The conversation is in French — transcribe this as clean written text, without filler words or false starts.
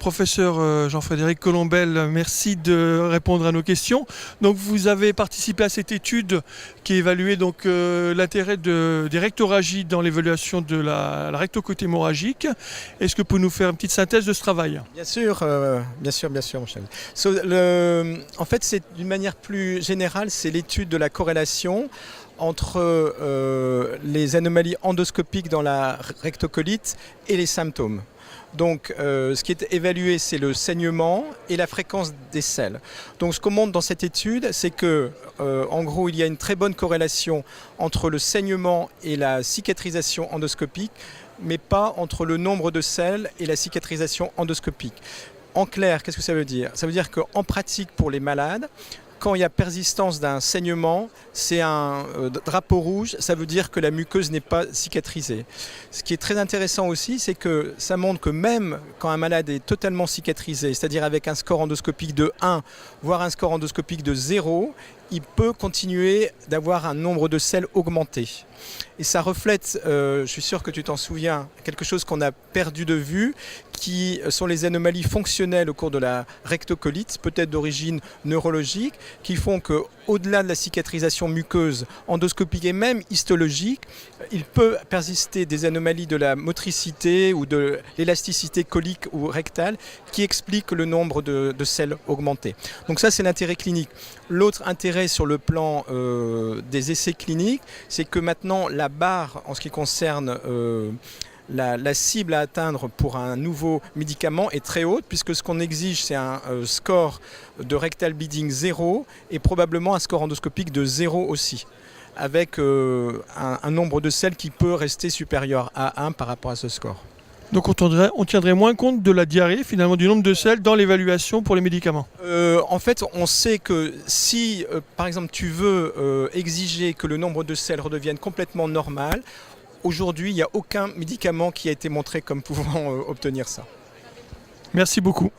Professeur Jean-Frédéric Colombel, merci de répondre à nos questions. Donc vous avez participé à cette étude qui évaluait donc l'intérêt des rectoragies dans l'évaluation de la rectocote hémorragique. Est-ce que vous pouvez nous faire une petite synthèse de ce travail? Bien sûr, Michel. En fait, c'est d'une manière plus générale, c'est l'étude de la corrélation entre les anomalies endoscopiques dans la rectocolite et les symptômes. Donc ce qui est évalué, c'est le saignement et la fréquence des selles. Donc ce qu'on montre dans cette étude, c'est que en gros, il y a une très bonne corrélation entre le saignement et la cicatrisation endoscopique, mais pas entre le nombre de selles et la cicatrisation endoscopique. En clair, qu'est-ce que ça veut dire? Ça veut dire qu'en pratique, pour les malades, quand il y a persistance d'un saignement, c'est un drapeau rouge, ça veut dire que la muqueuse n'est pas cicatrisée. Ce qui est très intéressant aussi, c'est que ça montre que même quand un malade est totalement cicatrisé, c'est-à-dire avec un score endoscopique de 1, voire un score endoscopique de 0, il peut continuer d'avoir un nombre de selles augmenté. Et ça reflète, je suis sûr que tu t'en souviens, quelque chose qu'on a perdu de vue, qui sont les anomalies fonctionnelles au cours de la rectocolite, peut-être d'origine neurologique, qui font qu'au-delà de la cicatrisation muqueuse, endoscopique et même histologique, il peut persister des anomalies de la motricité ou de l'élasticité colique ou rectale qui expliquent le nombre de selles augmentées. Donc ça, c'est l'intérêt clinique. L'autre intérêt sur le plan des essais cliniques, c'est que maintenant la barre en ce qui concerne la cible à atteindre pour un nouveau médicament est très haute, puisque ce qu'on exige, c'est un score de rectal bleeding 0 et probablement un score endoscopique de 0 aussi, avec un nombre de selles qui peut rester supérieur à 1 par rapport à ce score. Donc on tiendrait moins compte de la diarrhée, finalement, du nombre de selles dans l'évaluation pour les médicaments. En fait, on sait que si, par exemple, tu veux exiger que le nombre de selles redevienne complètement normal, aujourd'hui, il n'y a aucun médicament qui a été montré comme pouvant obtenir ça. Merci beaucoup.